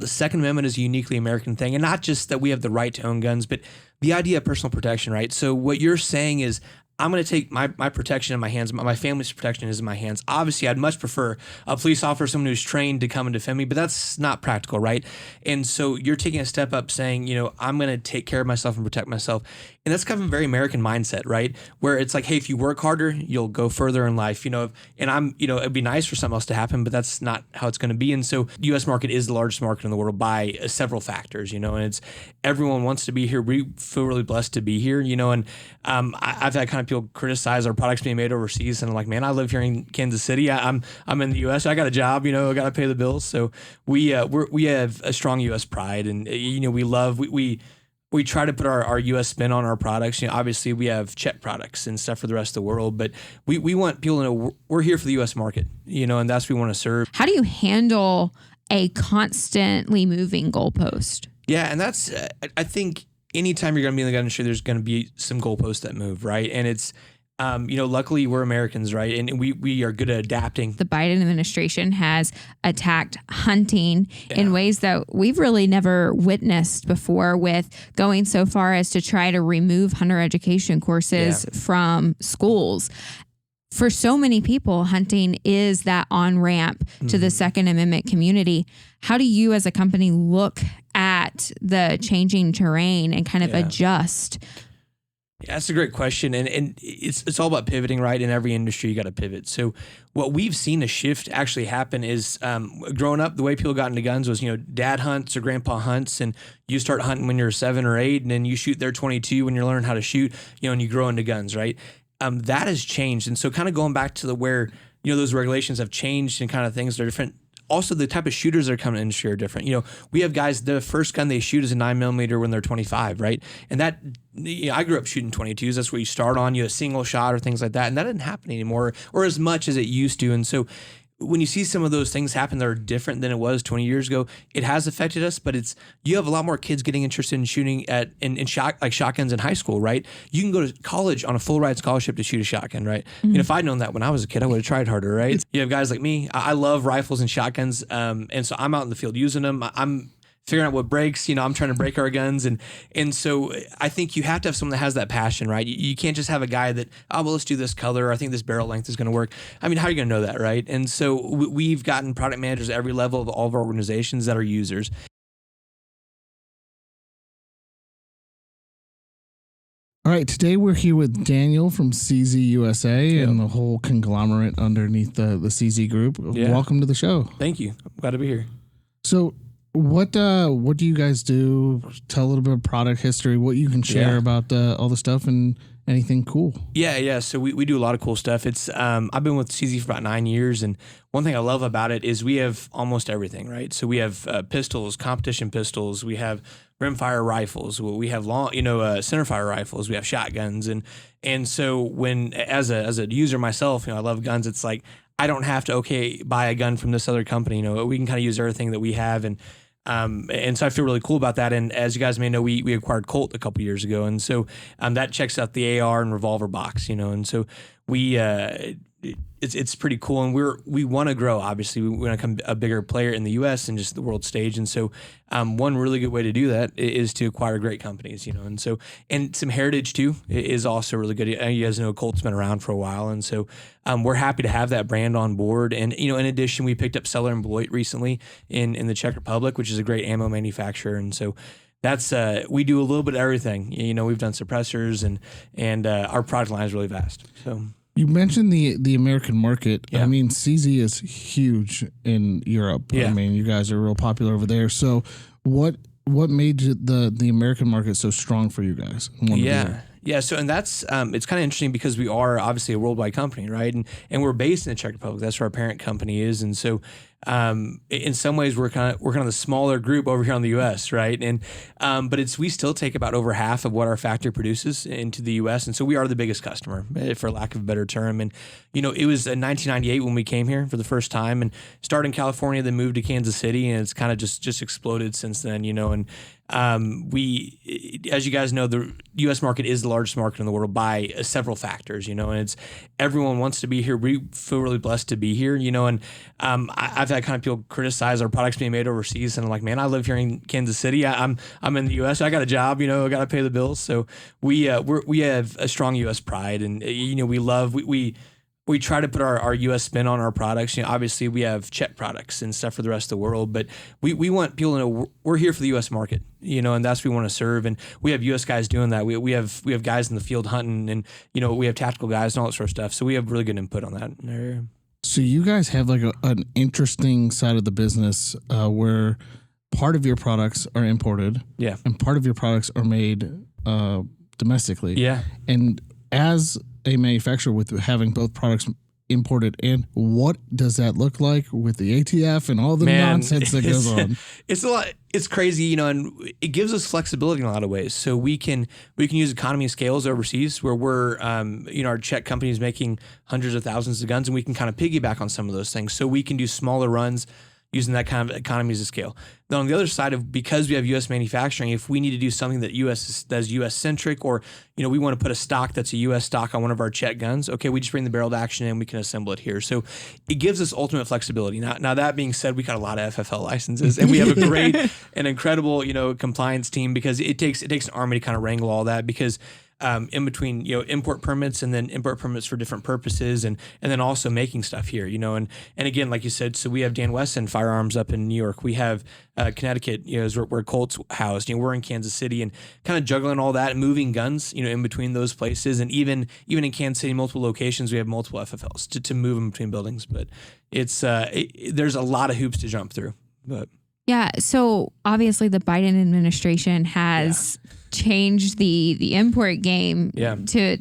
The Second Amendment is a uniquely American thing, and not just that we have the right to own guns, but the idea of personal protection, right? So what you're saying is, I'm going to take my protection in my hands. My family's protection is in my hands. Obviously, I'd much prefer a police officer, someone who's trained to come and defend me, but that's not practical, right? And so you're taking a step up saying, I'm going to take care of myself and protect myself. And that's kind of a very American mindset, right? Where it's like, hey, if you work harder, you'll go further in life, and I'm, it'd be nice for something else to happen, but that's not how it's going to be. And so the U.S. market is the largest market in the world by several factors, and it's everyone wants to be here. We feel really blessed to be here, and I've had kind of people criticize our products being made overseas, and I'm like, man, I live here in Kansas City. I'm in the U.S. I got a job, I got to pay the bills. So we have a strong U.S. pride, and we try to put our U.S. spin on our products. Obviously we have Czech products and stuff for the rest of the world, but we want people to know we're here for the U.S. market, and that's what we want to serve. How do you handle a constantly moving goalpost? Yeah, and that's I think anytime you're going to be in the gun industry, there's going to be some goalposts that move, right? And it's luckily we're Americans, right? And we are good at adapting. The Biden administration has attacked hunting in ways that we've really never witnessed before, with going so far as to try to remove hunter education courses from schools. For so many people, hunting is that on-ramp to the Second Amendment community. How do you as a company look at the changing terrain and kind of adjust? Yeah, that's a great question. And it's all about pivoting, right? In every industry, you got to pivot. So what we've seen a shift actually happen is growing up, the way people got into guns was, dad hunts or grandpa hunts, and you start hunting when you're 7 or 8, and then you shoot their 22 when you're learning how to shoot, and you grow into guns, right? That has changed. And so kind of going back to where, those regulations have changed and kind of things that are different. Also, the type of shooters that are coming in the industry are different. We have guys, the first gun they shoot is a 9mm when they're 25, right? And that, I grew up shooting 22s. That's where you start on, a single shot or things like that. And that doesn't happen anymore, or as much as it used to. And so when you see some of those things happen that are different than it was 20 years ago, it has affected us, but you have a lot more kids getting interested in shooting in shotguns in high school, right? You can go to college on a full ride scholarship to shoot a shotgun, right? Mm-hmm. If I'd known that when I was a kid, I would have tried harder, right? You have guys like me. I love rifles and shotguns. And so I'm out in the field using them. I'm figuring out what breaks, I'm trying to break our guns. And so I think you have to have someone that has that passion, right? You can't just have a guy that, let's do this color. I think this barrel length is going to work. I mean, how are you going to know that, right? And so we've gotten product managers at every level of all of our organizations that are users. All right, today we're here with Daniel from CZ USA and the whole conglomerate underneath the CZ group. Yeah. Welcome to the show. Thank you. I'm glad to be here. So what do you guys do? Tell a little bit of product history, what you can share about all the stuff and anything cool. Yeah. So we do a lot of cool stuff. It's I've been with CZ for about 9 years, and one thing I love about it is we have almost everything, right? So we have pistols, competition pistols, we have rimfire rifles, we have long, centerfire rifles, we have shotguns, and so when as a user myself, I love guns. It's like I don't have to buy a gun from this other company. We can kind of use everything that we have, and so I feel really cool about that. And as you guys may know, we acquired Colt a couple years ago, and so that checks out the AR and revolver box, and so we it's pretty cool, and we want to grow. Obviously, we want to become a bigger player in the U.S. and just the world stage. And so, one really good way to do that is to acquire great companies, and so some heritage too is also really good. You guys know Colt's been around for a while, and so we're happy to have that brand on board. And in addition, we picked up Seller and Beloit recently in the Czech Republic, which is a great ammo manufacturer, and so. That's we do a little bit of everything. We've done suppressors and our product line is really vast. So. You mentioned the American market. Yeah. I mean, CZ is huge in Europe. Yeah. I mean, you guys are real popular over there. So what made the American market so strong for you guys? Yeah. So, and that's, it's kind of interesting because we are obviously a worldwide company, right? And we're based in the Czech Republic. That's where our parent company is. And so, in some ways we're kind of the smaller group over here in the U.S., right? And but we still take about over half of what our factory produces into the U.S., and so we are the biggest customer, for lack of a better term. And it was in 1998 when we came here for the first time, and started in California, then moved to Kansas City, and it's kind of just exploded since then. And we, as you guys know, the U.S. market is the largest market in the world by several factors. And it's everyone wants to be here. We feel really blessed to be here. And I've had kind of people criticize our products being made overseas, and I'm like, man, I live here in Kansas City. I'm in the U.S. I got a job, I got to pay the bills. So we have a strong U.S. pride, and we try to put our U.S. spin on our products. Obviously we have Czech products and stuff for the rest of the world, but we want people to know we're here for the U.S. market, and that's what we want to serve. And we have U.S. guys doing that. We have guys in the field hunting, and we have tactical guys and all that sort of stuff. So we have really good input on that. So you guys have like an interesting side of the business where part of your products are imported, and part of your products are made domestically, and as a manufacturer with having both products imported in, what does that look like with the ATF and all the nonsense that goes on? It's a lot. It's crazy, and it gives us flexibility in a lot of ways. So we can use economy of scales overseas where we're, our Czech company is making hundreds of thousands of guns, and we can kind of piggyback on some of those things. So we can do smaller runs using that kind of economies of scale. Then on the other side because we have U.S. manufacturing, if we need to do something that's U.S. centric, or we want to put a stock that's a U.S. stock on one of our Czech guns, okay, we just bring the barrel to action and we can assemble it here. So it gives us ultimate flexibility. Now that being said, we got a lot of FFL licenses, and we have a great and incredible compliance team, because it takes an army to kind of wrangle all that, because in between, import permits and then import permits for different purposes, and then also making stuff here, and again, like you said, so we have Dan Wesson Firearms up in New York. We have Connecticut, is where Colt's housed. We're in Kansas City, and kind of juggling all that and moving guns, in between those places, and even in Kansas City, multiple locations, we have multiple FFLs to move in between buildings. But it's there's a lot of hoops to jump through, but. Yeah. So obviously the Biden administration has changed the import game to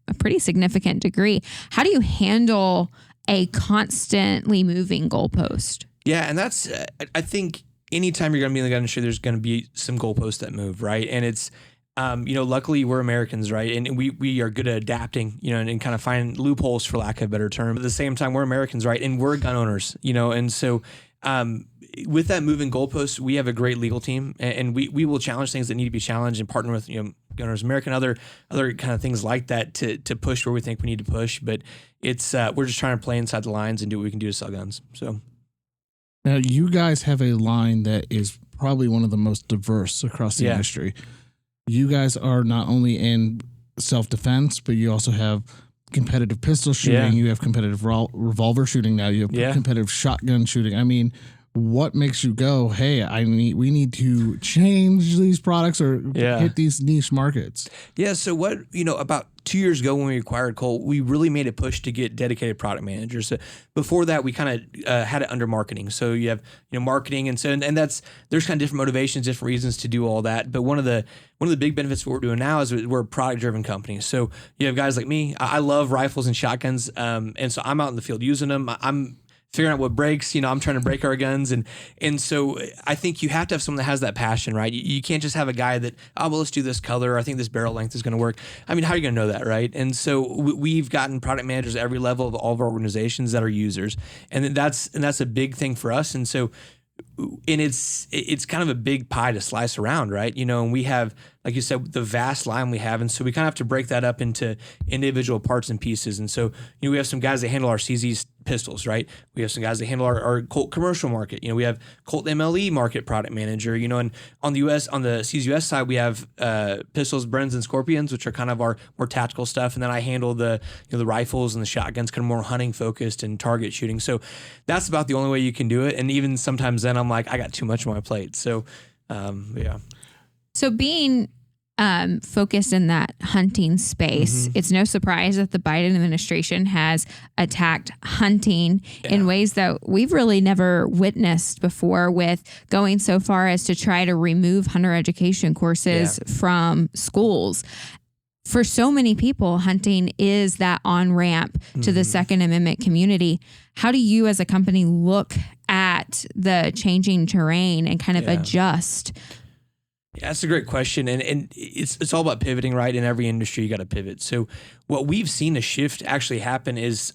a pretty significant degree. How do you handle a constantly moving goalpost? Yeah. And that's, I think anytime you're going to be in the gun industry, there's going to be some goalposts that move, right? And it's, luckily we're Americans, right? And we are good at adapting, and kind of finding loopholes, for lack of a better term. At the same time, we're Americans, right? And we're gun owners, and so, with that moving goalposts, we have a great legal team, and we will challenge things that need to be challenged and partner with Gun Owners America and other kind of things like that to push where we think we need to push. But it's we're just trying to play inside the lines and do what we can do to sell guns. So now you guys have a line that is probably one of the most diverse across the industry. You guys are not only in self-defense, but you also have competitive pistol shooting. You have competitive revolver shooting now. You have competitive shotgun shooting. I mean, what makes you go, hey, we need to change these products or hit these niche markets? Yeah. So about 2 years ago when we acquired Colt, we really made a push to get dedicated product managers. So before that, we kind of had it under marketing. So you have marketing, and there's kind of different motivations, different reasons to do all that. But one of the big benefits of what we're doing now is we're a product driven company. So you have guys like me. I love rifles and shotguns, and so I'm out in the field using them. I'm figuring out what breaks, I'm trying to break our guns. And so I think you have to have someone that has that passion, right? You can't just have a guy that, let's do this color. I think this barrel length is going to work. I mean, how are you going to know that, right? And so we've gotten product managers at every level of all of our organizations that are users. And that's a big thing for us. And so, and it's kind of a big pie to slice around, right? And we have, like you said, the vast line we have. And so we kind of have to break that up into individual parts and pieces. And so, we have some guys that handle our CZ pistols, right? We have some guys that handle our Colt commercial market. We have Colt MLE market product manager, and on the CZUS side, we have pistols, Brens, and Scorpions, which are kind of our more tactical stuff. And then I handle the rifles and the shotguns, kind of more hunting focused and target shooting. So that's about the only way you can do it. And even sometimes then I'm like, I got too much on my plate. So, So being focused in that hunting space, it's no surprise that the Biden administration has attacked hunting in ways that we've really never witnessed before, with going so far as to try to remove hunter education courses from schools. For so many people, hunting is that on-ramp to the Second Amendment community. How do you as a company look at the changing terrain and kind of adjust? Yeah, that's a great question. And it's all about pivoting, right? In every industry, you got to pivot. So what we've seen a shift actually happen is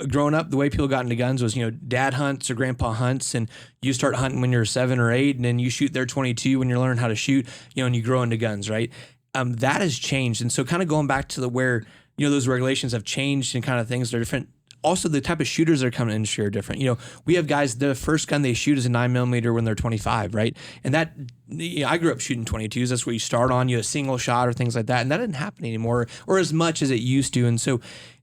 growing up, the way people got into guns was, dad hunts or grandpa hunts, and you start hunting when you're 7 or 8, and then you shoot their 22 when you're learning how to shoot, and you grow into guns, right? That has changed. And so kind of going back to where, those regulations have changed and kind of things that are different. also the type of shooters that are coming in the industry are different. We have guys, the first gun they shoot is a 9mm when they're 25, right? And that, I grew up shooting 22s. That's where you start on, a single shot or things like that. And that didn't happen anymore or as much as it used to. And so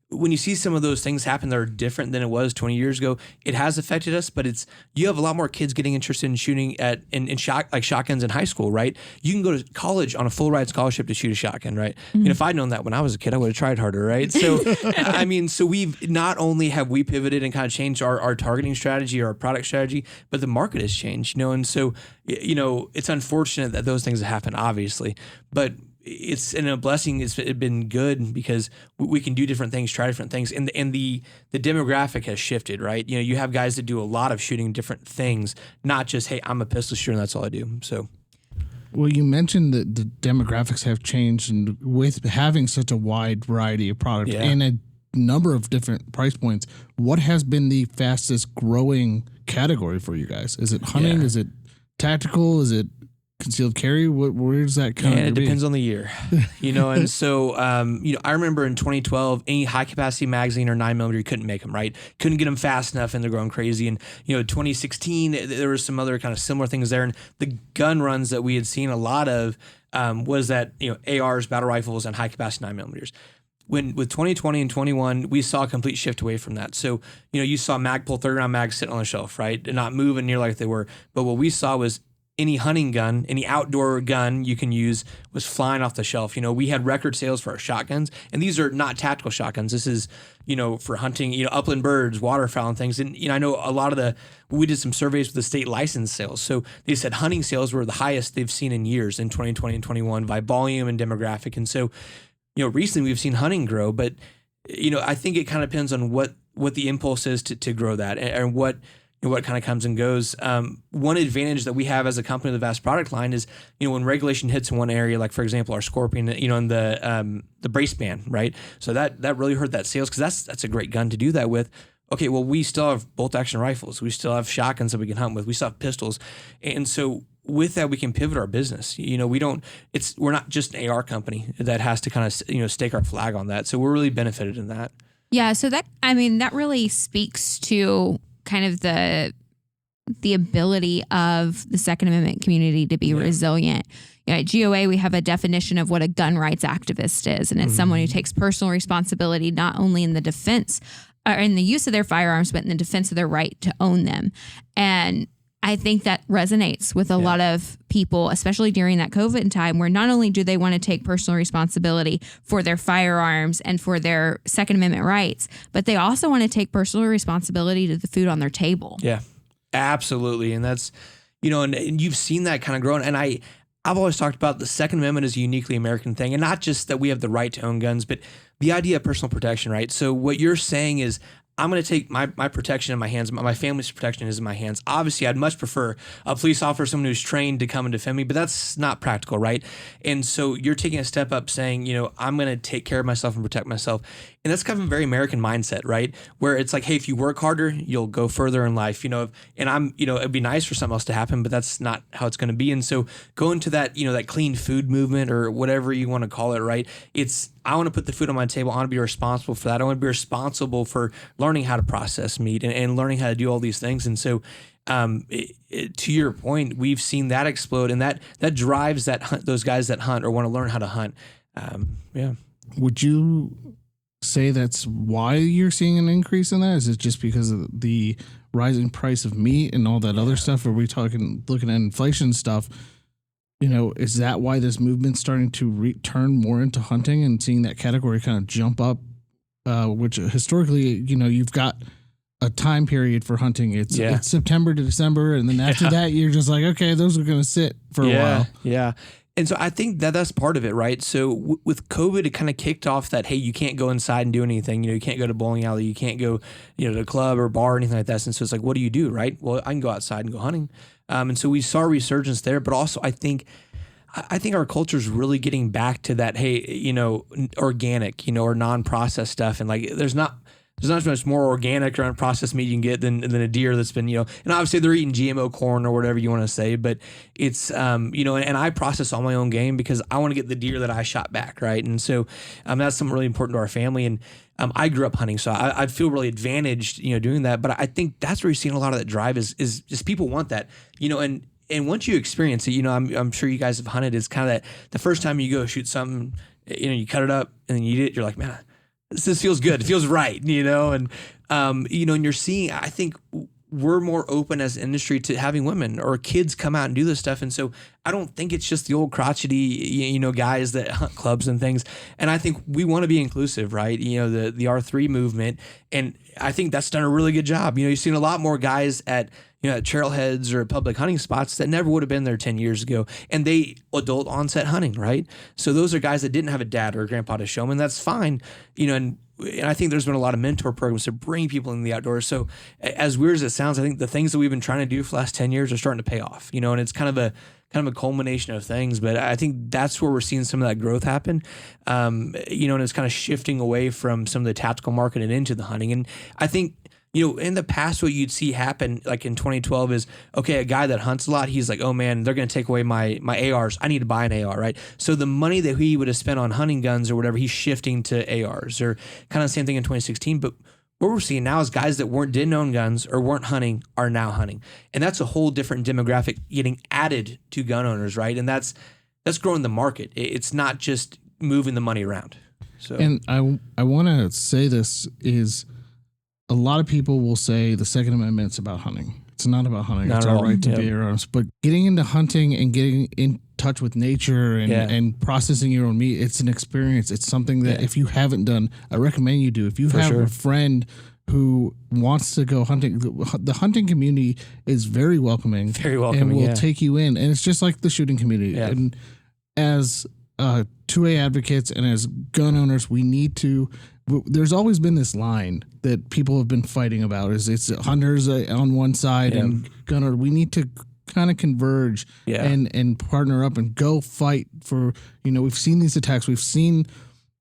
when you see some of those things happen that are different than it was 20 years ago, it has affected us, but you have a lot more kids getting interested in shooting in shotguns in high school, right? You can go to college on a full ride scholarship to shoot a shotgun, right? Mm-hmm. And if I'd known that when I was a kid, I would have tried harder, right? So, so we've not only have we pivoted and kind of changed our targeting strategy or our product strategy, but the market has changed, and so, it's unfortunate that those things happen, obviously, but it's a blessing. It's been good because we can do different things, try different things, and the demographic has shifted, right? You have guys that do a lot of shooting different things, not just, hey, I'm a pistol shooter and that's all I do. So, well, you mentioned that the demographics have changed, and with having such a wide variety of product and a number of different price points, what has been the fastest growing category for you guys? Is it hunting? Is it tactical? Is it concealed carry? Where does that come? It depends on the year, and so, I remember in 2012, any high capacity magazine or 9mm, you couldn't make them, right? Couldn't get them fast enough and they're going crazy. And, 2016, there was some other kind of similar things there. And the gun runs that we had seen a lot of, was that, ARs, battle rifles, and high capacity 9mm. With 2020 and 21, we saw a complete shift away from that. So, you saw Magpul 30-round mags sitting on the shelf, right? And not moving near like they were. But what we saw was any hunting gun, any outdoor gun you can use was flying off the shelf. We had record sales for our shotguns, and these are not tactical shotguns. This is, for hunting, upland birds, waterfowl and things. And, I know a lot of we did some surveys with the state license sales. So they said hunting sales were the highest they've seen in years in 2020 and 21 by volume and demographic. And so, recently we've seen hunting grow, but, I think it kind of depends on what the impulse is to grow that and what kind of comes and goes. One advantage that we have as a company, the vast product line, is when regulation hits in one area, like for example our Scorpion, in the brace band, right? So that really hurt that sales because that's a great gun to do that with. Okay, well we still have bolt action rifles, we still have shotguns that we can hunt with, we still have pistols, and so with that we can pivot our business. We're not just an AR company that has to kind of stake our flag on that. So we're really benefited in that. Yeah, so that really speaks to kind of the ability of the Second Amendment community to be resilient. At GOA, we have a definition of what a gun rights activist is, and it's someone who takes personal responsibility not only in the defense or in the use of their firearms, but in the defense of their right to own them. And I think that resonates with a lot of people, especially during that COVID time, where not only do they want to take personal responsibility for their firearms and for their Second Amendment rights, but they also want to take personal responsibility to the food on their table. Yeah, absolutely. And that's, and you've seen that kind of growing. And I've always talked about the Second Amendment is a uniquely American thing, and not just that we have the right to own guns, but the idea of personal protection, right? So what you're saying is, I'm going to take my protection in my hands. My family's protection is in my hands. Obviously, I'd much prefer a police officer, someone who's trained to come and defend me, but that's not practical, right? And so you're taking a step up saying, I'm going to take care of myself and protect myself. And that's kind of a very American mindset, right? Where it's like, hey, if you work harder, you'll go further in life, and it'd be nice for something else to happen, but that's not how it's going to be. And so going to that, that clean food movement or whatever you want to call it, right? I want to put the food on my table. I want to be responsible for that. I want to be responsible for learning how to process meat and learning how to do all these things. And so, to your point, we've seen that explode, and that drives those guys that hunt or want to learn how to hunt. Would you say that's why you're seeing an increase in that? Is it just because of the rising price of meat and all that other stuff? Are we looking at inflation stuff? Is that why this movement's starting to turn more into hunting and seeing that category kind of jump up? Which historically, you've got a time period for hunting. It's September to December, and then after that, you're just like, okay, those are going to sit for a while. Yeah. And so I think that's part of it, right? So with COVID, it kind of kicked off that, hey, you can't go inside and do anything. You can't go to bowling alley. You can't go, to a club or bar or anything like that. And so it's like, what do you do, right? Well, I can go outside and go hunting. And so we saw a resurgence there. But also I think our culture is really getting back to that, hey, organic, or non-processed stuff. And like, there's not there's not much more organic or unprocessed meat you can get than a deer that's been, and obviously they're eating GMO corn or whatever you want to say, but it's, and I process all my own game because I want to get the deer that I shot back, right? And so that's something really important to our family. And I grew up hunting, so I feel really advantaged, doing that. But I think that's where you're seeing a lot of that drive is just people want that, and once you experience it, I'm sure you guys have hunted. It's kind of that the first time you go shoot something, you cut it up and then you eat it. You're like, man, this feels good. It feels right, and you're seeing. I think we're more open as an industry to having women or kids come out and do this stuff, and so I don't think it's just the old crotchety, guys that hunt clubs and things. And I think we want to be inclusive, right? The R3 movement, and I think that's done a really good job. You've seen a lot more guys at trailheads or public hunting spots that never would have been there 10 years ago. And they adult onset hunting, right? So those are guys that didn't have a dad or a grandpa to show them, and that's fine. And I think there's been a lot of mentor programs to bring people in the outdoors. So as weird as it sounds, I think the things that we've been trying to do for the last 10 years are starting to pay off, and it's kind of a culmination of things. But I think that's where we're seeing some of that growth happen. And it's kind of shifting away from some of the tactical market and into the hunting. And I think, in the past, what you'd see happen, like in 2012, is, okay, a guy that hunts a lot, he's like, oh man, they're going to take away my ARs. I need to buy an AR, right? So the money that he would have spent on hunting guns or whatever, he's shifting to ARs, or kind of the same thing in 2016. But what we're seeing now is guys that didn't own guns or weren't hunting are now hunting. And that's a whole different demographic getting added to gun owners, right? And that's growing the market. It's not just moving the money around. So, and I want to say this is, a lot of people will say the Second Amendment's about hunting. It's not about hunting. It's our right to bear arms. But getting into hunting and getting in touch with nature and processing your own meat, it's an experience. It's something that if you haven't done, I recommend you do. If you have a friend who wants to go hunting, the hunting community is very welcoming. Very welcoming, and will take you in. And it's just like the shooting community. Yeah. And as 2A advocates and as gun owners, we need to. There's always been this line that people have been fighting about: is it's hunters on one side and gunner. We need to kind of converge and partner up and go fight for. We've seen these attacks. We've seen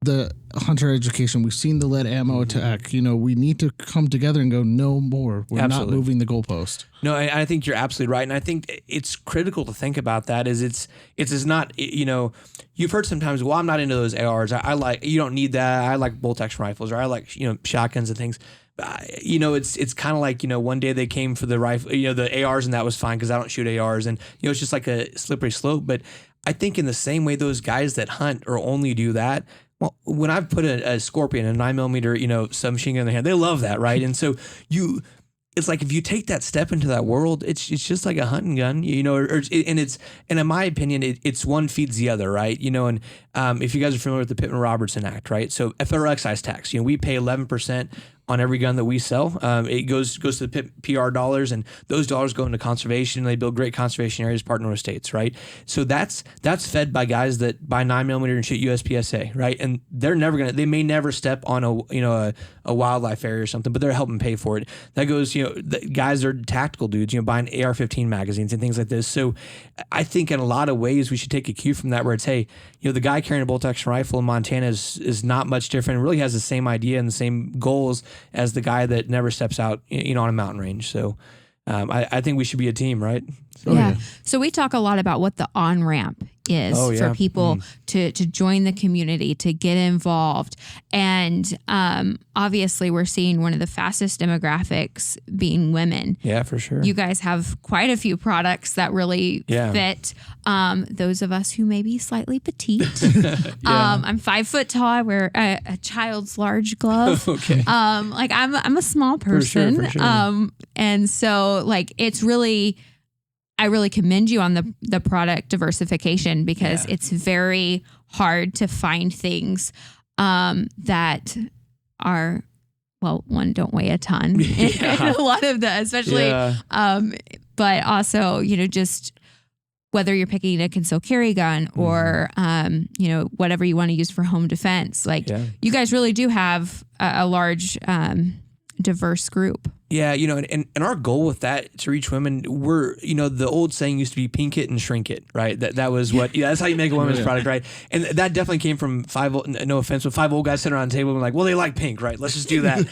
the hunter education. We've seen the lead ammo attack. We need to come together and go, no more. We're not moving the goalpost. No, I think you're absolutely right. And I think it's critical to think about that it's not, you've heard sometimes, well, I'm not into those ARs. I like, you don't need that. I like bolt action rifles, or I like, shotguns and things. It's kind of like, one day they came for the rifle, the ARs, and that was fine because I don't shoot ARs. And, it's just like a slippery slope. But I think in the same way, those guys that hunt or only do that, well, when I've put a Scorpion, a 9mm, submachine gun in their hand, they love that, right? And so it's like if you take that step into that world, it's just like a hunting gun, and in my opinion, it's one feeds the other, right? And if you guys are familiar with the Pittman-Robertson Act, right? So federal excise tax, we pay 11% on every gun that we sell. It goes to the PR dollars, and those dollars go into conservation, and they build great conservation areas, partner with states, right? So that's fed by guys that buy 9mm and shoot USPSA, right? And they may never step on a wildlife area or something, but they're helping pay for it. That goes, the guys are tactical dudes, buying AR-15 magazines and things like this. So I think in a lot of ways we should take a cue from that, where it's, hey, the guy carrying a bolt action rifle in Montana is not much different. It really has the same idea and the same goals as the guy that never steps out, on a mountain range. So I think we should be a team, right? So, So we talk a lot about what the on-ramp is for people to join the community, to get involved. And obviously we're seeing one of the fastest demographics being women. Yeah, for sure. You guys have quite a few products that really fit those of us who may be slightly petite. I'm 5 foot tall. I wear a child's large glove. Okay. I'm a small person. For sure. And so it's really, I really commend you on the product diversification, because it's very hard to find things that are, well, one, don't weigh a ton. And a lot of the, especially, but also, just whether you're picking a concealed carry gun or, whatever you want to use for home defense. You guys really do have a large diverse group. Yeah, and our goal with that to reach women, we're, the old saying used to be pink it and shrink it, right? That was what, that's how you make a women's product, right? And that definitely came from no offense, but 5 old guys sitting around the table and like, well, they like pink, right? Let's just do that.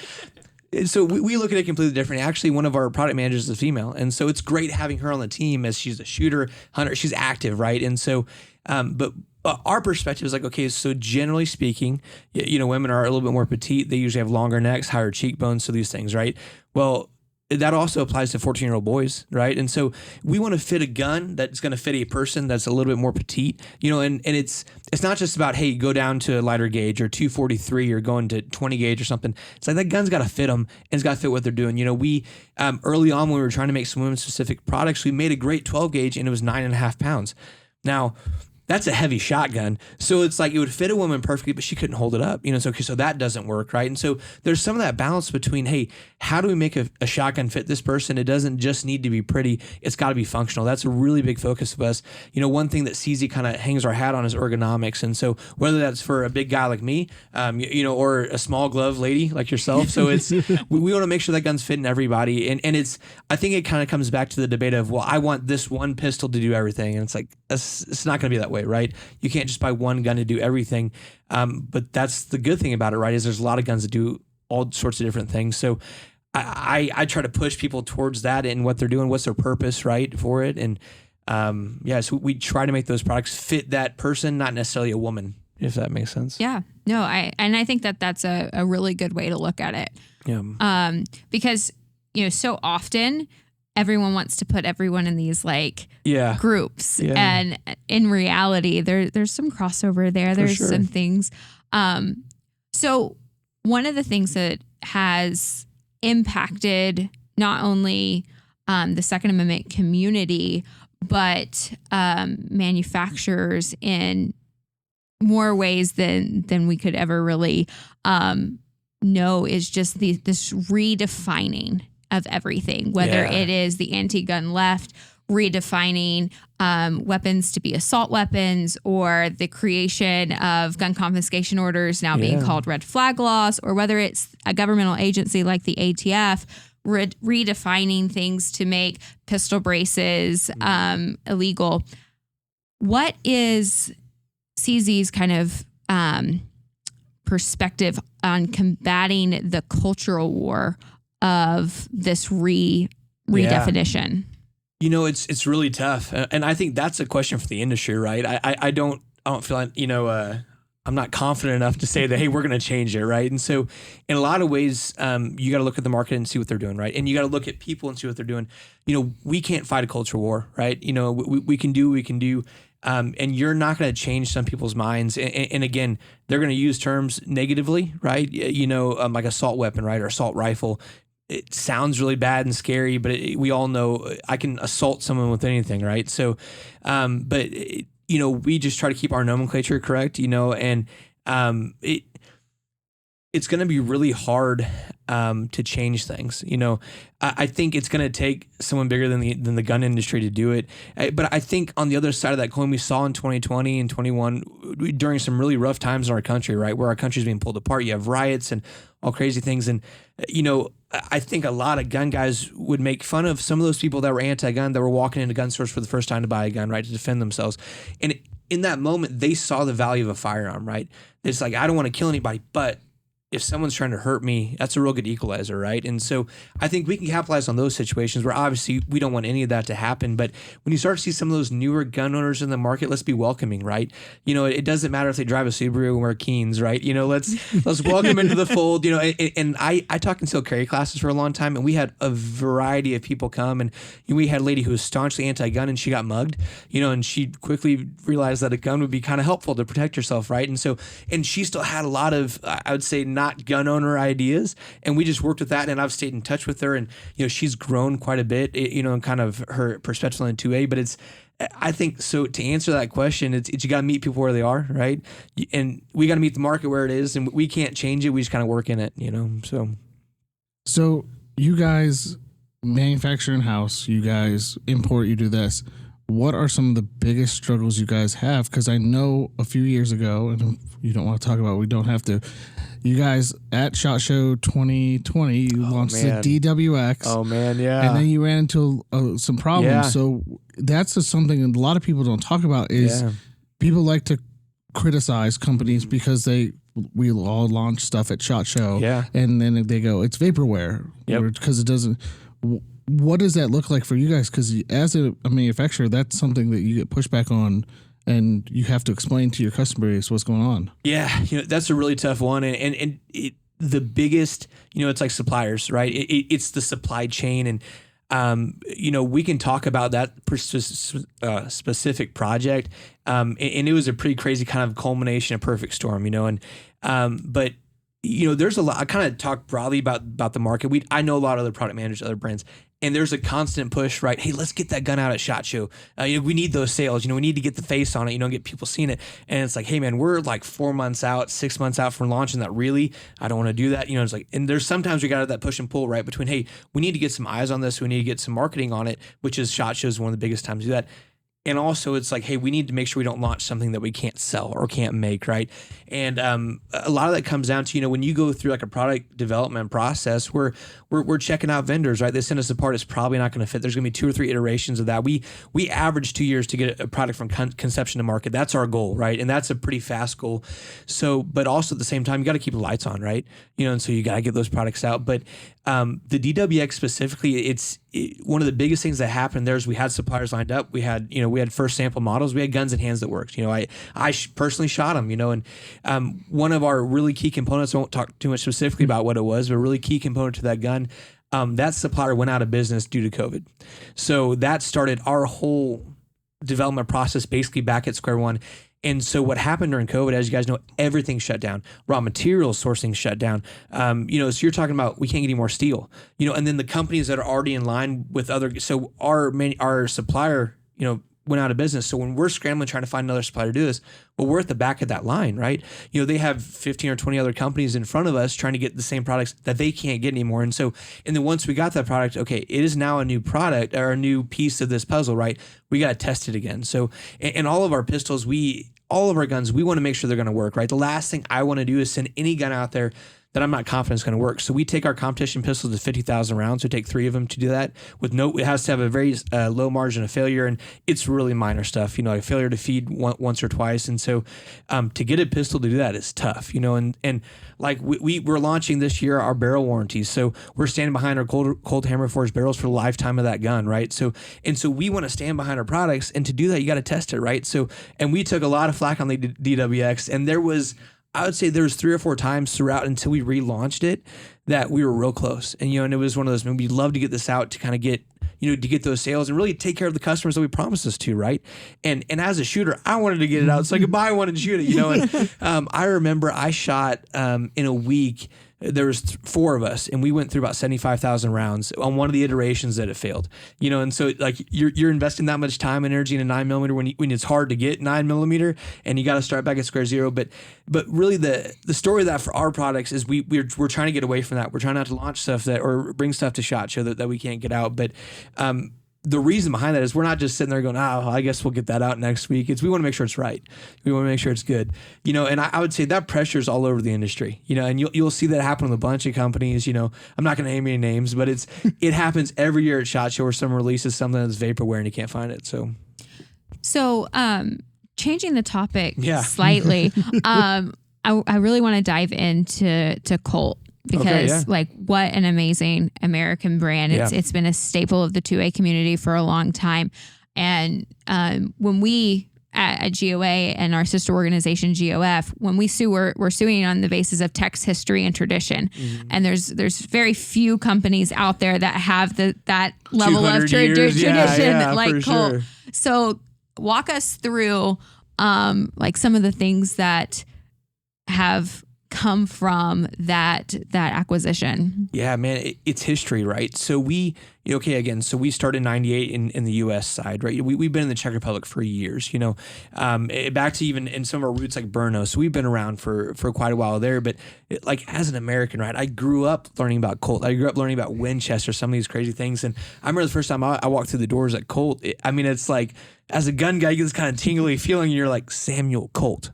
So we look at it completely different. Actually, one of our product managers is a female. And so it's great having her on the team as she's a shooter, hunter, she's active, right? And so, but our perspective is like, okay, so generally speaking, women are a little bit more petite. They usually have longer necks, higher cheekbones, so these things, right? Well, that also applies to 14-year-old boys, right? And so we want to fit a gun that's going to fit a person that's a little bit more petite, and it's not just about, hey, go down to a lighter gauge or 243 or going to 20 gauge or something. It's like that gun's got to fit them and it's got to fit what they're doing. We early on when we were trying to make some women-specific products, we made a great 12 gauge and it was 9.5 pounds. Now, that's a heavy shotgun. So it's like it would fit a woman perfectly, but she couldn't hold it up. So that doesn't work, right? And so there's some of that balance between, hey, how do we make a shotgun fit this person? It doesn't just need to be pretty. It's got to be functional. That's a really big focus of us. One thing that CZ kind of hangs our hat on is ergonomics. And so whether that's for a big guy like me, or a small glove lady like yourself. So it's, we want to make sure that gun's fitting everybody. And I think it kind of comes back to the debate of, well, I want this one pistol to do everything. And it's like, it's not going to be that way, right? You can't just buy one gun to do everything. But that's the good thing about it, right? Is there's a lot of guns that do all sorts of different things. So I try to push people towards that and what they're doing, what's their purpose, right, for it. And so we try to make those products fit that person, not necessarily a woman, if that makes sense. Yeah. No, I think that's a really good way to look at it. Yeah. Because, so often everyone wants to put everyone in these groups. Yeah. And in reality, there's some crossover there. There's some things. So one of the things that has impacted not only the Second Amendment community, but manufacturers in more ways than we could ever really know is just this redefining of everything, whether it is the anti-gun left redefining weapons to be assault weapons, or the creation of gun confiscation orders now being called red flag laws, or whether it's a governmental agency like the ATF redefining things to make pistol braces illegal. What is CZ's kind of perspective on combating the cultural war of this redefinition? It's really tough. And I think that's a question for the industry, right? I don't feel like, I'm not confident enough to say that, hey, we're going to change it, right? And so in a lot of ways, you got to look at the market and see what they're doing, right? And you got to look at people and see what they're doing. We can't fight a culture war, right? We can do. And you're not going to change some people's minds. And again, they're going to use terms negatively, right? Like assault weapon, right? Or assault rifle. It sounds really bad and scary, but we all know I can assault someone with anything, right? So, but we just try to keep our nomenclature correct, and it's going to be really hard to change things. I think it's going to take someone bigger than the gun industry to do it. But I think on the other side of that coin, we saw in 2020 and 21 during some really rough times in our country, right, where our country's being pulled apart. You have riots and all crazy things, and I think a lot of gun guys would make fun of some of those people that were anti-gun, that were walking into gun stores for the first time to buy a gun, right, to defend themselves. And in that moment, they saw the value of a firearm, right? It's like, I don't want to kill anybody, but if someone's trying to hurt me, that's a real good equalizer, right? And so I think we can capitalize on those situations where obviously we don't want any of that to happen. But when you start to see some of those newer gun owners in the market, let's be welcoming, right? It doesn't matter if they drive a Subaru and wear Keens, right? Let's welcome into the fold. And I taught concealed carry classes for a long time, and we had a variety of people come, and we had a lady who was staunchly anti-gun, and she got mugged, and she quickly realized that a gun would be kind of helpful to protect herself, right? And so, and she still had a lot of, I would say, not gun owner ideas, and we just worked with that, and I've stayed in touch with her, and she's grown quite a bit, and kind of her perspective on 2A. But I think so, to answer that question, it's you got to meet people where they are, right? And we got to meet the market where it is, and we can't change it. We just kind of work in it, So you guys manufacture in-house, you guys import, you do this. What are some of the biggest struggles you guys have? Because I know a few years ago, and if you don't want to talk about it, we don't have to, You guys at SHOT Show 2020, you launched the DWX. Oh man, yeah. And then you ran into some problems. Yeah. So that's just something a lot of people don't talk about is people like to criticize companies because we all launch stuff at SHOT Show. Yeah. And then they go, it's vaporware. Because it doesn't. What does that look like for you guys? Because as a manufacturer, that's something that you get pushback on. And you have to explain to your customer base what's going on. Yeah, that's a really tough one, and the biggest, it's like suppliers, right? It's the supply chain, and we can talk about that specific project, and it was a pretty crazy kind of culmination, a perfect storm, but there's a lot. I kind of talk broadly about the market. I know a lot of other product managers, other brands. And there's a constant push, right? Hey, let's get that gun out at SHOT Show. We need those sales. We need to get the face on it. Get people seeing it. And it's like, hey, man, we're like 4 months out, 6 months out from launching that. Really, I don't want to do that. It's like, and there's sometimes we got that push and pull, right? Between, hey, we need to get some eyes on this. We need to get some marketing on it, which is SHOT Show is one of the biggest times to do that. And also it's like, hey, we need to make sure we don't launch something that we can't sell or can't make, right? And a lot of that comes down to, when you go through like a product development process, we're checking out vendors, right? They send us a part, it's probably not going to fit. There's going to be 2 or 3 iterations of that. We average 2 years to get a product from conception to market. That's our goal, right? And that's a pretty fast goal. So, but also at the same time, you got to keep the lights on, right? And so you got to get those products out. But the DWX specifically, one of the biggest things that happened there is we had suppliers lined up. We had first sample models. We had guns in hands that worked. I personally shot them, and one of our really key components, I won't talk too much specifically about what it was, but a really key component to that gun, that supplier went out of business due to COVID. So that started our whole development process basically back at square one. And so what happened during COVID, as you guys know, everything shut down. Raw material sourcing shut down. So you're talking about we can't get any more steel. And then the companies that are already in line with so our supplier, went out of business. So when we're scrambling trying to find another supplier to do this, well, we're at the back of that line, right? They have 15 or 20 other companies in front of us trying to get the same products that they can't get anymore. And then once we got that product, okay, it is now a new product or a new piece of this puzzle, right? We got to test it again. So, and all of our pistols, all of our guns, we want to make sure they're going to work, right? The last thing I want to do is send any gun out there that I'm not confident is going to work. So we take our competition pistols to 50,000 rounds. We take 3 of them to do that it has to have a very low margin of failure. And it's really minor stuff, like failure to feed once or twice. And so to get a pistol to do that is tough, and like we're launching this year our barrel warranties. So we're standing behind our Colt hammer forged barrels for the lifetime of that gun, right? So we want to stand behind our products. And to do that, you got to test it, right? So, and we took a lot of flack on the DWX, and I would say there was 3 or 4 times throughout until we relaunched it that we were real close. And, and it was one of those, we'd love to get this out to kind of get, to get those sales and really take care of the customers that we promised us to, right? And as a shooter, I wanted to get it out so I could buy one and shoot it, and I remember I shot in a week. There was 4 of us, and we went through about 75,000 rounds on one of the iterations that it failed. And so like you're investing that much time and energy in a 9mm when it's hard to get 9mm, and you got to start back at square zero. But really the story of that for our products is we're trying to get away from that. We're trying not to launch stuff or bring stuff to SHOT Show that we can't get out. But the reason behind that is we're not just sitting there going, I guess we'll get that out next week. We want to make sure it's right. We want to make sure it's good. And I would say that pressure is all over the industry, and you'll see that happen with a bunch of companies. I'm not going to name any names, but it happens every year at SHOT Show where someone releases something that's vaporware and you can't find it. So changing the topic slightly, I really want to dive into Colt. Because what an amazing American brand. It's been a staple of the 2A community for a long time. And when we at GOA and our sister organization GOF, when we sue, we're suing on the basis of text, history, and tradition. Mm-hmm. And there's very few companies out there that have that level of tradition like Colt. Sure. So walk us through some of the things that have come from that acquisition. Yeah, man, it's history, right? So we started in 98 in the U.S. side, right? We've been in the Czech Republic for years, back to even in some of our roots like Brno. So we've been around for quite a while there. But as an American, right, I grew up learning about Colt. I grew up learning about Winchester, some of these crazy things. And I remember the first time I walked through the doors at Colt, it's like, as a gun guy, you get this kind of tingly feeling. You're like, Samuel Colt,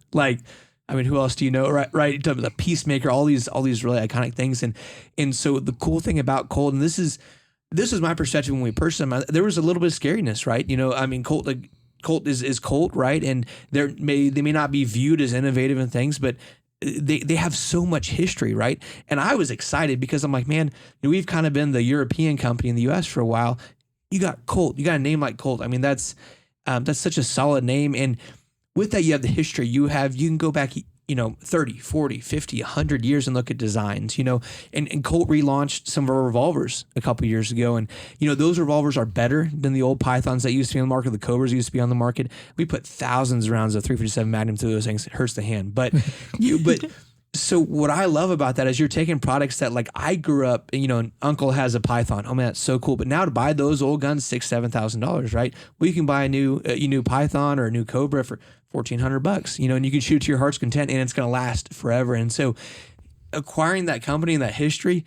I mean, who else do you know? Right. The Peacemaker, all these really iconic things. And so the cool thing about Colt, and this is my perception when we purchased them, there was a little bit of scariness, right? I mean, Colt is Colt, right? And they may not be viewed as innovative in things, but they have so much history, right? And I was excited because I'm like, man, we've kind of been the European company in the U.S. for a while. You got Colt. You got a name like Colt. I mean, that's such a solid name. And with that, you have the history. You can go back, 30, 40, 50, 100 years and look at designs, and Colt relaunched some of our revolvers a couple of years ago. And, those revolvers are better than the old Pythons that used to be on the market, the Cobras used to be on the market. We put thousands of rounds of 357 Magnum through those things. It hurts the hand. But so what I love about that is you're taking products that, like, I grew up, and uncle has a Python. Oh man, that's so cool. But now to buy those old guns, $6,000-$7,000, right? Well, you can buy a new Python or a new Cobra for $1,400, and you can shoot to your heart's content, and it's going to last forever. And so acquiring that company and that history,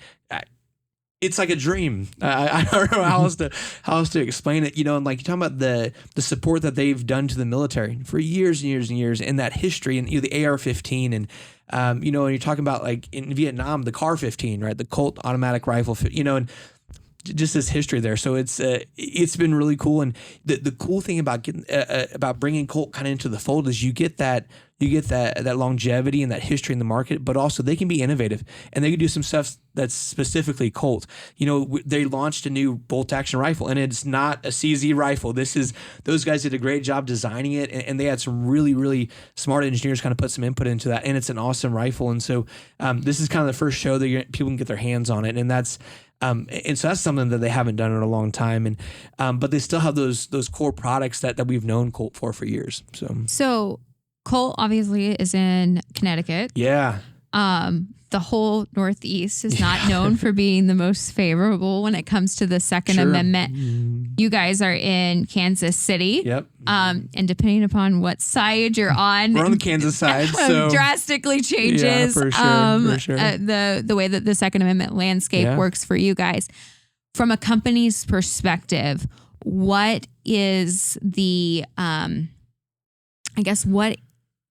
it's like a dream. I don't know how else to explain it, and like you're talking about the support that they've done to the military for years and years and years, and that history, and the AR-15, and and you're talking about, like, in Vietnam, the CAR-15, right, the Colt automatic rifle, and just this history there. So it's been really cool. And the cool thing about about bringing Colt kind of into the fold is you get that longevity and that history in the market, but also they can be innovative and they can do some stuff that's specifically Colt. They launched a new bolt action rifle, and it's not a CZ rifle. Those guys did a great job designing it, and they had some really, really smart engineers kind of put some input into that, and it's an awesome rifle. And so this is kind of the first show that people can get their hands on it, and that's and so that's something that they haven't done in a long time, and but they still have those core products that we've known Colt for years. So Colt obviously is in Connecticut. Yeah. The whole Northeast is not known for being the most favorable when it comes to the Second Amendment. You guys are in Kansas City. Yep. And depending upon what side you're on, we're on the Kansas side, so drastically changes. Yeah, for sure. The way that the Second Amendment landscape works for you guys. From a company's perspective, what is the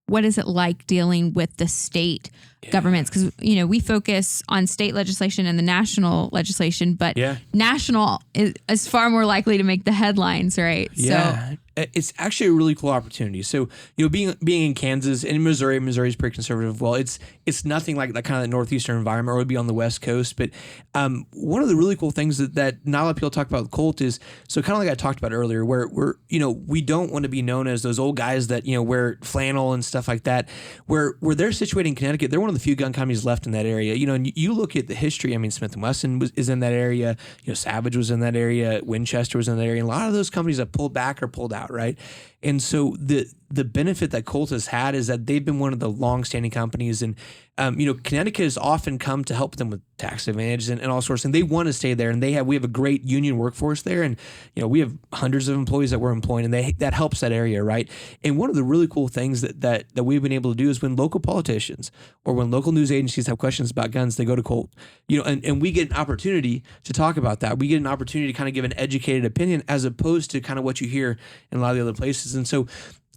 what is it like dealing with the state governments? Because, we focus on state legislation and the national legislation, but national is far more likely to make the headlines, right? Yeah. So it's actually a really cool opportunity. So, being in Kansas and Missouri is pretty conservative. Well, it's nothing like that kind of northeastern environment, or it would be on the West Coast. But one of the really cool things that not a lot of people talk about with Colt is, so kind of like I talked about earlier, where we don't want to be known as those old guys that, wear flannel and stuff like that. Where they're situated in Connecticut, they're one of the few gun companies left in that area. And you look at the history. I mean, Smith & Wesson is in that area. Savage was in that area. Winchester was in that area. And a lot of those companies have pulled back or pulled out, right? And so the benefit that Colt has had is that they've been one of the long-standing companies, and Connecticut has often come to help them with tax advantages and all sorts, and they want to stay there. And we have a great union workforce there, and we have hundreds of employees that we're employing, and that helps that area, right? And one of the really cool things that we've been able to do is when local politicians or when local news agencies have questions about guns, they go to Colt, and we get an opportunity to talk about that. We get an opportunity to kind of give an educated opinion as opposed to kind of what you hear in a lot of the other places. And so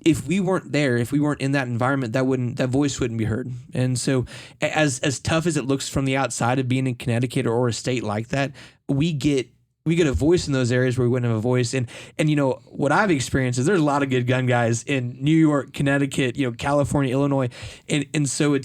if we weren't there, if we weren't in that environment, that voice wouldn't be heard. And so as tough as it looks from the outside of being in Connecticut or a state like that, we get a voice in those areas where we wouldn't have a voice. And what I've experienced is there's a lot of good gun guys in New York, Connecticut, California, Illinois. And so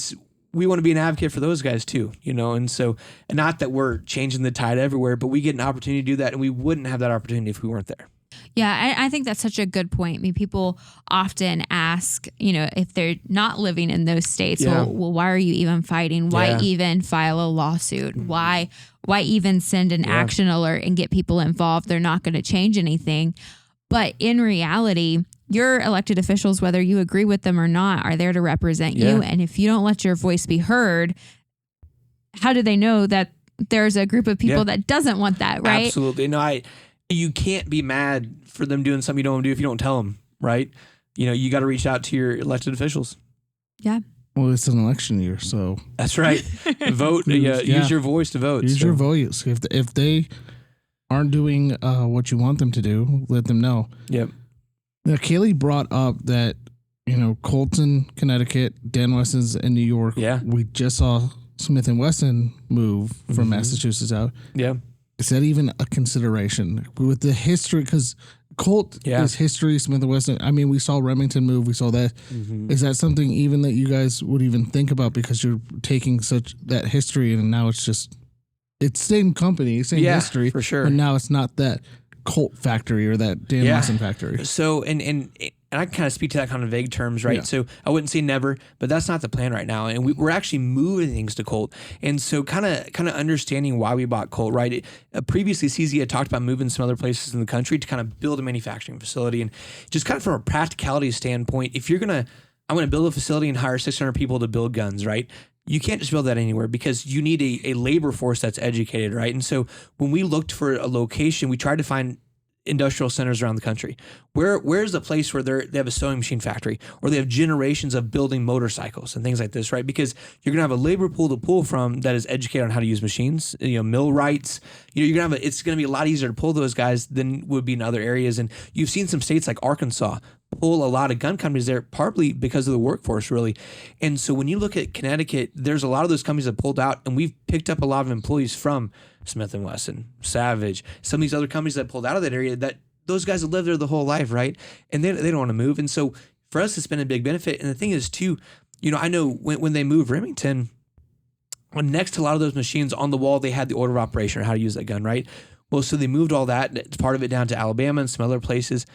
we want to be an advocate for those guys too, and so, and not that we're changing the tide everywhere, but we get an opportunity to do that, and we wouldn't have that opportunity if we weren't there. Yeah, I think that's such a good point. I mean, people often ask, if they're not living in those states, well, why are you even fighting? Why even file a lawsuit? Why even send an action alert and get people involved? They're not going to change anything. But in reality, your elected officials, whether you agree with them or not, are there to represent you. And if you don't let your voice be heard, how do they know that there's a group of people that doesn't want that, right? Absolutely. No, you can't be mad for them doing something you don't want to do if you don't tell them, right? You got to reach out to your elected officials. Yeah. Well, it's an election year, so that's right. Vote. Use your voice to vote. Use your voice. If they aren't doing what you want them to do, let them know. Yep. Now, Kailey brought up that Colton, Connecticut, Dan Wesson's in New York. Yeah. We just saw Smith & Wesson move from Massachusetts out. Yeah. Is that even a consideration with the history? Because Colt is history, Smith & Wesson. I mean, we saw Remington move. We saw that. Is that something even that you guys would even think about because you're taking that history and now it's same company, same history. For sure. But now it's not that Colt factory or that Dan Wesson factory. So, and I can kind of speak to that kind of vague terms, right? Yeah. So I wouldn't say never, but that's not the plan right now. And we're actually moving things to Colt. And so kind of understanding why we bought Colt, right? Previously, CZ had talked about moving some other places in the country to kind of build a manufacturing facility. And just kind of from a practicality standpoint, if I'm going to build a facility and hire 600 people to build guns, right? You can't just build that anywhere because you need a labor force that's educated, right? And so when we looked for a location, we tried to find industrial centers around the country. Where's the place where they have a sewing machine factory or they have generations of building motorcycles and things like this, right? Because you're gonna have a labor pool to pull from that is educated on how to use machines, millwrights. It's gonna be a lot easier to pull those guys than would be in other areas. And you've seen some states like Arkansas pull a lot of gun companies there, partly because of the workforce, really. And so when you look at Connecticut, there's a lot of those companies that pulled out, and we've picked up a lot of employees from Smith & Wesson, Savage, some of these other companies that pulled out of that area, that those guys have lived there the whole life, right? And they don't want to move. And so for us, it's been a big benefit. And the thing is, too, I know when they moved Remington, next to a lot of those machines on the wall, they had the order of operation or how to use that gun, right? Well, so they moved all that, part of it down to Alabama and some other places.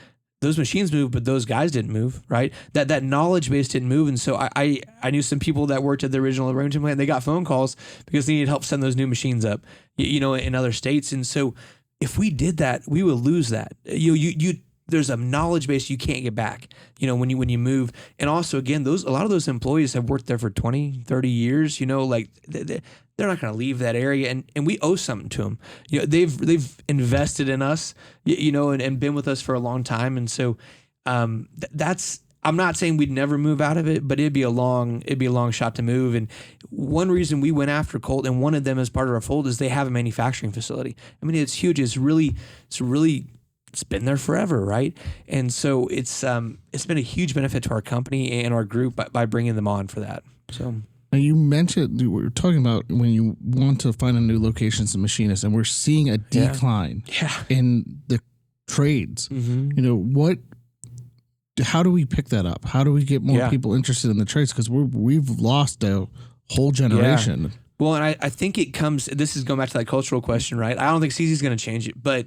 Those machines moved, but those guys didn't move, right? That knowledge base didn't move. And so I knew some people that worked at the original Remington plant. They got phone calls because they needed help send those new machines up, in other states. And so if we did that, we would lose that. There's a knowledge base you can't get back, when you move. And also, again, a lot of those employees have worked there for 20, 30 years, they're not going to leave that area, and we owe something to them. They've invested in us, and been with us for a long time, and so that's. I'm not saying we'd never move out of it, but it'd be a long shot to move. And one reason we went after Colt and wanted them as part of our fold is they have a manufacturing facility. I mean, it's huge. It's been there forever, right? And so it's been a huge benefit to our company and our group by bringing them on for that. So. Now you mentioned, we were talking about when you want to find a new location as a machinist, and we're seeing a decline in the trades. How do we pick that up? How do we get more people interested in the trades? Because we've lost a whole generation. Yeah. Well, and I think this is going back to that cultural question, right? I don't think CZ's going to change it, but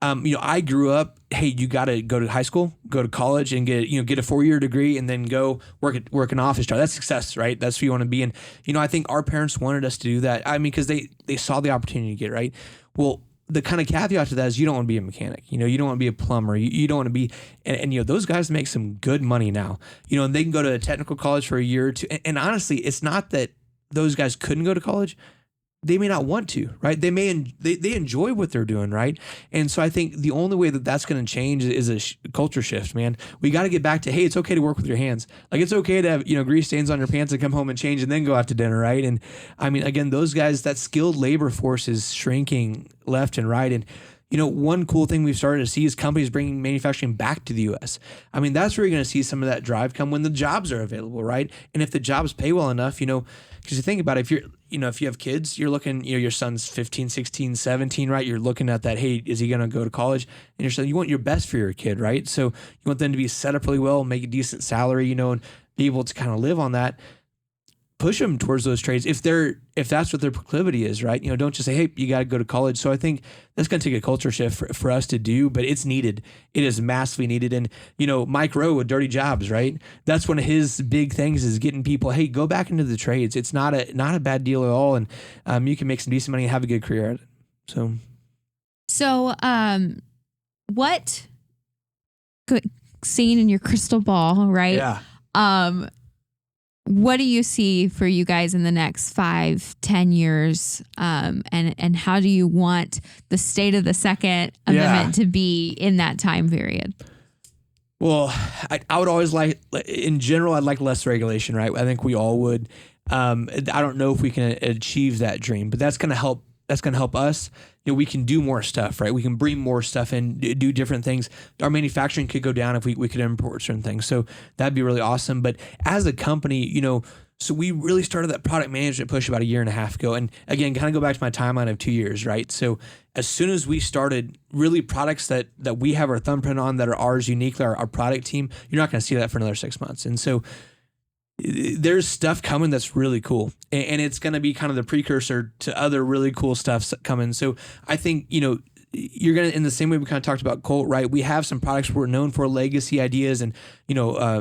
I grew up, hey, you got to go to high school, go to college and get a 4-year degree and then go work an office job. That's success, right? That's who you want to be. And, I think our parents wanted us to do that. I mean, because they saw the opportunity to get, right? Well, the kind of caveat to that is you don't want to be a mechanic. You don't want to be a plumber. You don't want to be, and those guys make some good money now, and they can go to a technical college for a year or two. And honestly, it's not that those guys couldn't go to college. They may not want to, right? They enjoy what they're doing, right? And so I think the only way that that's going to change is a culture shift, man. We got to get back to, hey, it's okay to work with your hands. Like, it's okay to have, grease stains on your pants and come home and change and then go out to dinner, right? And I mean, again, those guys, that skilled labor force is shrinking left and right. And one cool thing we've started to see is companies bringing manufacturing back to the U.S. I mean, that's where you're going to see some of that drive come when the jobs are available, right? And if the jobs pay well enough, because you think about it, if you have kids, you're looking, your son's 15, 16, 17, right? You're looking at that, hey, is he going to go to college? And you're saying you want your best for your kid, right? So you want them to be set up really well, make a decent salary, and be able to kind of live on that. Push them towards those trades if that's what their proclivity is, right? Don't just say, hey, you got to go to college. So I think that's going to take a culture shift for us to do, but it's needed. It is massively needed. And, Mike Rowe with Dirty Jobs, right? That's one of his big things is getting people, hey, go back into the trades. It's not a bad deal at all. And you can make some decent money and have a good career at it. So what, seeing in your crystal ball, right? Yeah. What do you see for you guys in the next 5-10 years? And how do you want the state of the Second Amendment to be in that time period? Well, I would always in general, I'd like less regulation, right? I think we all would. I don't know if we can achieve that dream, but that's going to help that's going to help us. We can do more stuff, right? We can bring more stuff in, do different things. Our manufacturing could go down if we could import certain things. So that'd be really awesome. But as a company, so we really started that product management push about a year and a half ago. And again, kind of go back to my timeline of 2 years, right? So as soon as we started really products that we have our thumbprint on that are ours uniquely, our product team, you're not going to see that for another 6 months. And so there's stuff coming that's really cool, and it's going to be kind of the precursor to other really cool stuff coming. So I think, you're going to, in the same way we kind of talked about Colt, right? We have some products we're known for, legacy ideas and,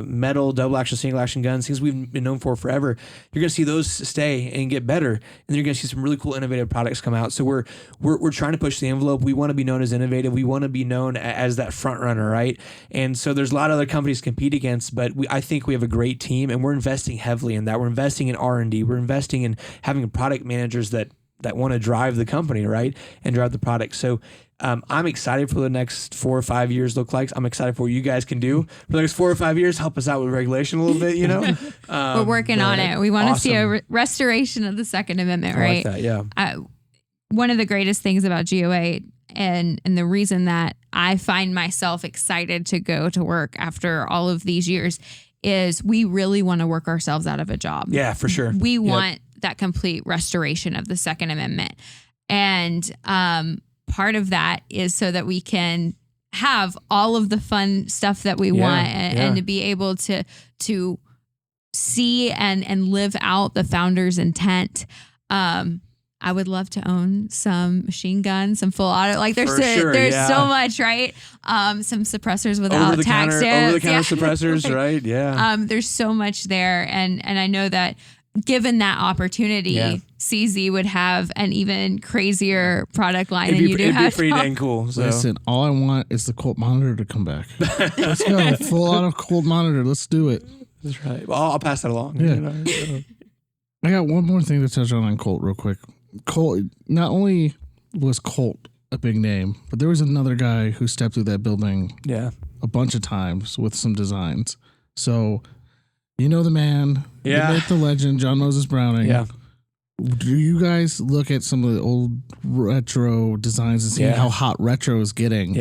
metal, double action, single action guns, things we've been known for forever. You're going to see those stay and get better. And then you're going to see some really cool, innovative products come out. So we're trying to push the envelope. We want to be known as innovative. We want to be known as that front runner, right? And so there's a lot of other companies to compete against, but I think we have a great team, and we're investing heavily in that. We're investing in R&D. We're investing in having product managers that want to drive the company, right? And drive the product. So I'm excited for the next 4 or 5 years look like. I'm excited for what you guys can do for the next 4 or 5 years. Help us out with regulation a little bit, We're working on it. We want to see a restoration of the Second Amendment, right? I like that, yeah. One of the greatest things about GOA and the reason that I find myself excited to go to work after all of these years is we really want to work ourselves out of a job. Yeah, for sure. We want that complete restoration of the Second Amendment. And part of that is so that we can have all of the fun stuff that we want and to be able to see and live out the founder's intent. I would love to own some machine guns, some full auto. Like there's so much, right? Some suppressors without tax tips. Over-the-counter suppressors, right? Yeah. There's so much there. And I know that given that opportunity, CZ would have an even crazier product line than you do. It'd be pretty dang cool. So. Listen, all I want is the Colt monitor to come back. Let's go. Full auto Colt monitor. Let's do it. That's right. Well, I'll pass that along. Yeah. I got one more thing to touch on Colt real quick. Colt, not only was Colt a big name, but there was another guy who stepped through that building a bunch of times with some designs. So, the man, the myth, the legend, John Moses Browning. Yeah. Do you guys look at some of the old retro designs and see how hot retro is getting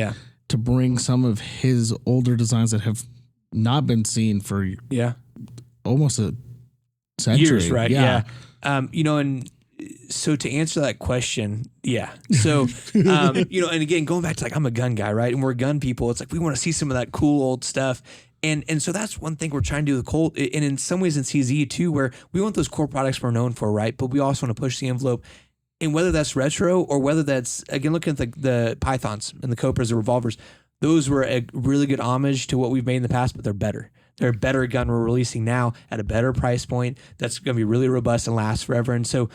to bring some of his older designs that have not been seen for almost a century? Years, right? Yeah. And so to answer that question, So, and again, going back to I'm a gun guy, right? And we're gun people. It's we want to see some of that cool old stuff. And so that's one thing we're trying to do with Colt, and in some ways in CZ too, where we want those core products we're known for, right? But we also want to push the envelope. And whether that's retro or whether that's, again, looking at the Pythons and the Cobras, the revolvers, those were a really good homage to what we've made in the past, but they're better. They're a better gun we're releasing now at a better price point that's going to be really robust and last forever. And so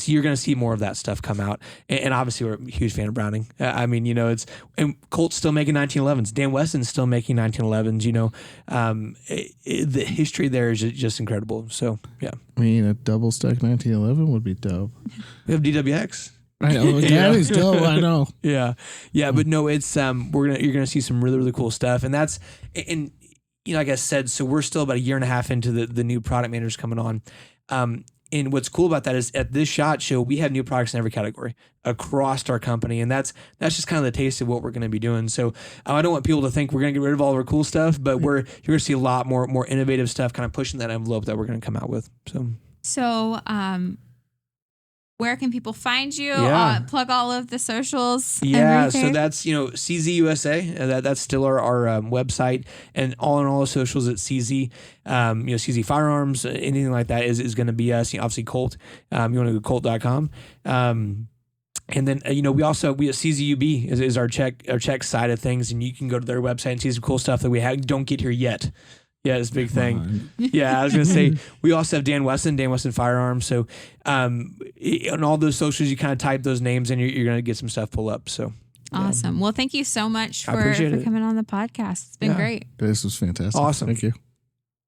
you're going to see more of that stuff come out. And obviously, we're a huge fan of Browning. And Colt's still making 1911s. Dan Wesson's still making 1911s. The history there is just incredible. So, yeah. I mean, a double stack 1911 would be dope. We have DWX. I know, that is dope. I know. Yeah, but no, it's you're gonna see some really, really cool stuff, and that's like I said, so we're still about a year and a half into the new product managers coming on. And what's cool about that is at this SHOT Show, we have new products in every category across our company. And that's just kind of the taste of what we're going to be doing. So I don't want people to think we're going to get rid of all of our cool stuff, but you're going to see a lot more innovative stuff kind of pushing that envelope that we're going to come out with. So where can people find you? Plug all of the socials. Yeah, so that's CZ USA. That's still our website, and all the socials at CZ. CZ Firearms, anything like that is going to be us. Obviously Colt. You want to go Colt.com. And then we at CZUB is our check side of things, and you can go to their website and see some cool stuff that we don't get here yet. Yeah, it's a big thing. Yeah, I was going to say, we also have Dan Wesson Firearms. So on all those socials, you kind of type those names in, you're going to get some stuff pull up. So awesome. Well, thank you so much for coming on the podcast. It's been great. This was fantastic. Awesome. Thank you.